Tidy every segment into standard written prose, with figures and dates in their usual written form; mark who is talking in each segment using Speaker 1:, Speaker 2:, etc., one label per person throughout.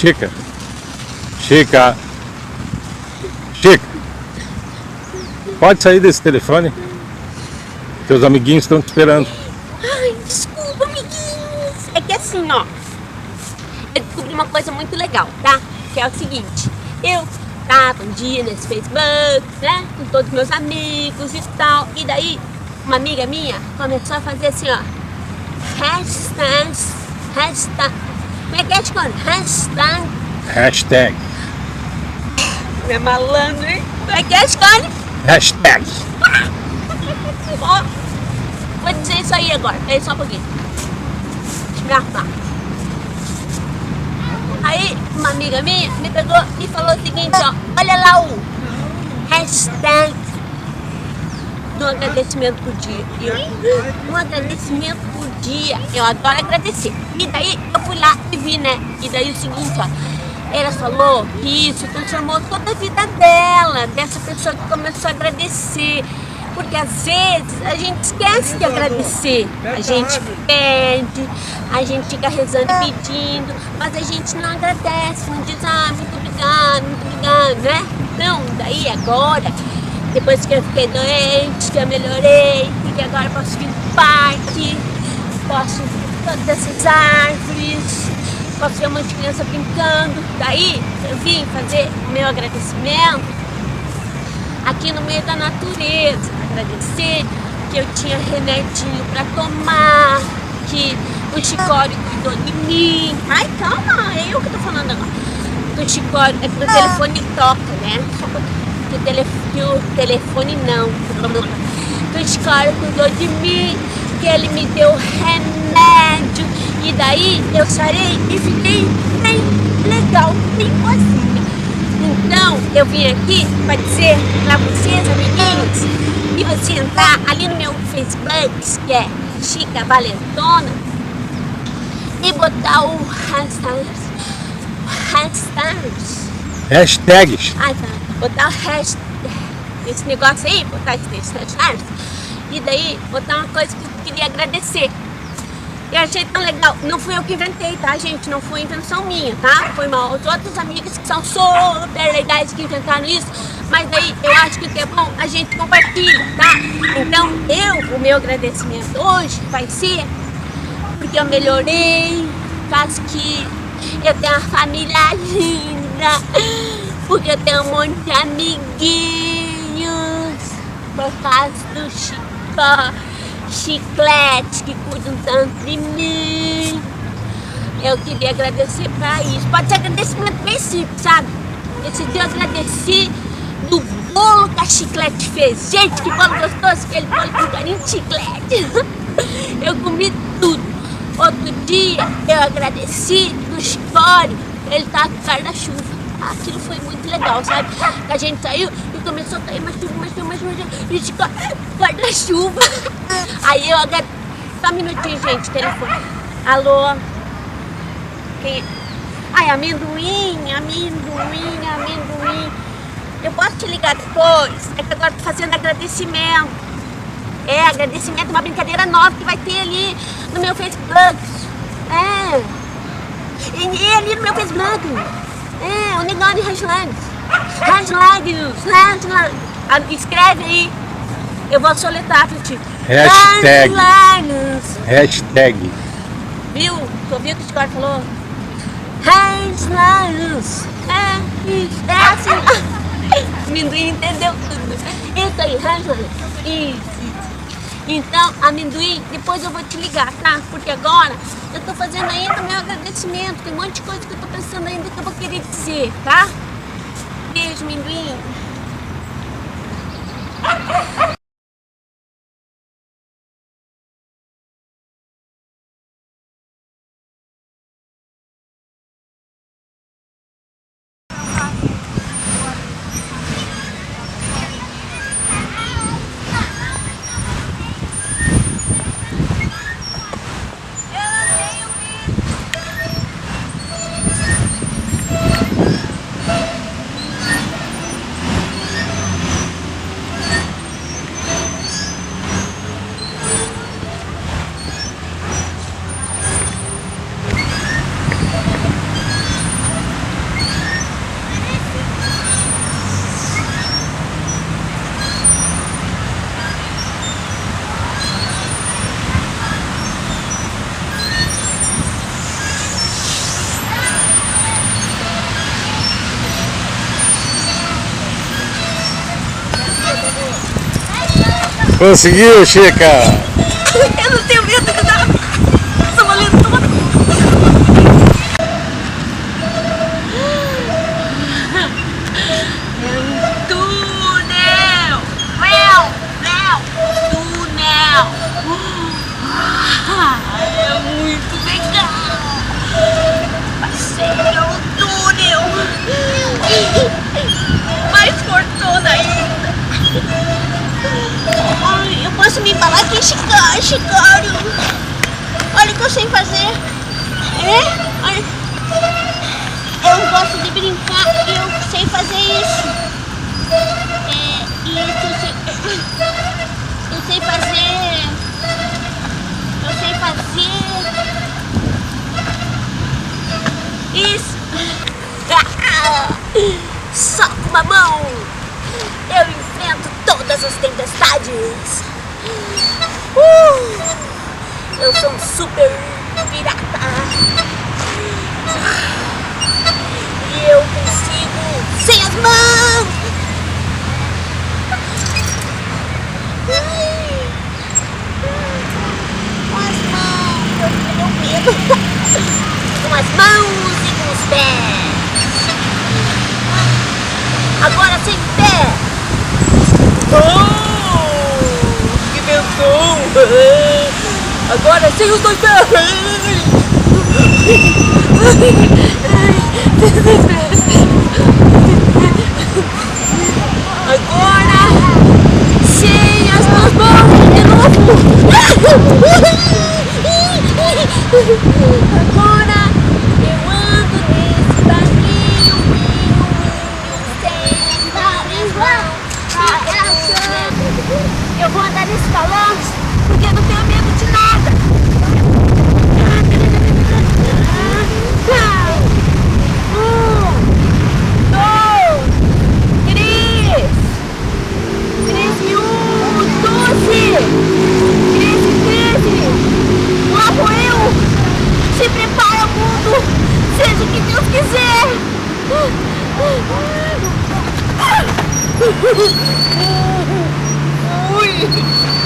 Speaker 1: Chica. Chica. Chica. Pode sair desse telefone. Teus amiguinhos estão te esperando.
Speaker 2: Ai, desculpa, amiguinhos. É que assim, ó, eu descobri uma coisa muito legal, tá? Que é o seguinte, eu tava um dia nesse Facebook, né? Com todos meus amigos e tal. E daí, uma amiga minha começou a fazer assim, ó. Hashtag. Como é que é, Chico?
Speaker 1: Hashtag.
Speaker 2: É malandro, hein? Como é que é, Chico?
Speaker 1: Hashtag.
Speaker 2: Ó, vou dizer isso aí agora. Peraí só um pouquinho. Deixa eu me arrumar. Aí, uma amiga minha me pegou e falou o seguinte, ó. Olha lá o hashtag do agradecimento por dia. Um agradecimento por dia. Eu adoro agradecer. E daí, eu fui lá e vi, né? E daí o seguinte, ó. Ela falou que isso transformou toda a vida dela, dessa pessoa que começou a agradecer. Porque às vezes a gente esquece de agradecer. A gente pede, a gente fica rezando e pedindo, mas a gente não agradece, não diz, muito obrigado, né? Então, daí agora, depois que eu fiquei doente, que eu melhorei, e que agora eu posso vir no parque, posso ver todas essas árvores, posso ver um monte de criança brincando. Daí eu vim fazer o meu agradecimento aqui no meio da natureza. Agradecer que eu tinha remedinho pra tomar, que o Chicório cuidou de mim. Ai, calma, é eu que tô falando agora. O Chicório, é que o telefone toca, né? Que o telefone não. Que o Chicório cuidou de mim, que ele me deu remédio. E daí eu sarei e fiquei bem legal, bem boazinha. Então, eu vim aqui para dizer para vocês, amiguinhos, e você entrar ali no meu Facebook, que é Chica Valentona, e botar o
Speaker 1: Hashtags.
Speaker 2: tá. Botar o hashtag, esse negócio aí, botar esses hashtags, e daí botar uma coisa que eu queria agradecer. Eu achei tão legal. Não fui eu que inventei, tá, gente? Não foi invenção minha, tá? Foi os outros amigos que são super legais que inventaram isso. Mas daí eu acho que o que é bom, a gente compartilha, tá? Então, o meu agradecimento hoje vai ser porque eu melhorei, caso que eu tenho uma família linda, porque eu tenho um monte de amiguinhos, por causa do Chiclete, que cuidam tanto de mim. Eu queria agradecer pra isso. Pode ser agradecimento bem simples, sabe? Esse dia eu agradeci do bolo que a Chiclete fez. Gente, que bolo gostoso, aquele bolo com carinho de chiclete. Eu comi tudo. Outro dia eu agradeci do Chicório, ele tá com guarda-chuva. Aquilo foi muito legal, sabe? A gente saiu e começou a cair mais chuva, e Chicório, guarda-chuva. Aí eu agradeço. Só um minutinho, gente, telefone. Alô? Quem? Ai, amendoim. Eu posso te ligar depois? É que agora eu tô fazendo agradecimento. Agradecimento, uma brincadeira nova que vai ter ali no meu Facebook. E ali no meu Facebook. O negócio de hashtags. Escreve aí. Eu vou soletrar pra ti.
Speaker 1: Hashtag.
Speaker 2: Viu? Tu ouviu o que o Chico falou? Hashtags. É assim. Amendoim entendeu tudo. Isso aí, hashtags. Isso. Então, amendoim, depois eu vou te ligar, tá? Porque agora eu tô fazendo ainda meu agradecimento. Tem um monte de coisa que eu tô pensando ainda que eu vou querer dizer, tá? Beijo, amendoim.
Speaker 1: Conseguiu, Chica!
Speaker 2: Eu não tenho medo de dar essa maleta toda. É um túnel! Túnel! É muito legal! Passei pelo túnel! Mais fortuna ainda! Ai, eu posso me embalar aqui, Chicário. Olha o que eu sei fazer. Olha. Eu gosto de brincar e eu sei fazer isso. Eu sei fazer. Isso. Só com uma mão. Eu enfrento todas as tempestades. Eu sou um super pirata. E eu consigo sem as mãos. Com as mãos, eu tenho medo. Com as mãos e com os pés. Agora sem pé. Que invenção! Agora sem os dois pés! Agora sem as duas mãos de novo! Agora eu ando nesse barquinho sem várias mãos. Eu vou andar nesse balanço porque eu não tenho medo de nada. 13. Lá vou eu. Se prepara, mundo. Seja o que Deus quiser.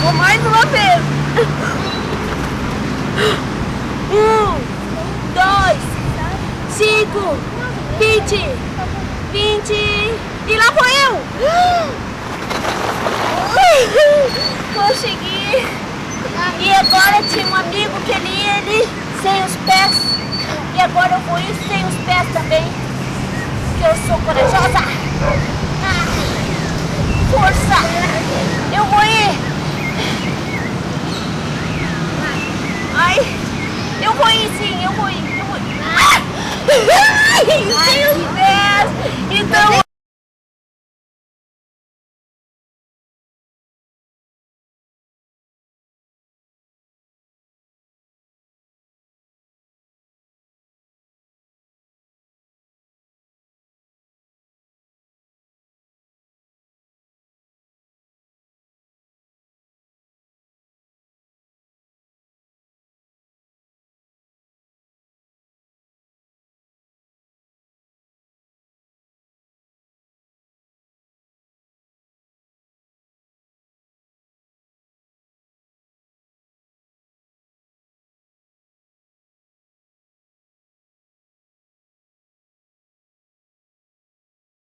Speaker 2: Vou mais uma vez. 1, 2, 5, 20 e lá vou eu. Consegui. E agora tinha um amigo que ele ia ali sem os pés. E agora eu vou ir sem os pés também. Que eu sou corajosa. Força. Eu vou ir. Ai, eu vou ir sim, eu vou ir. Sem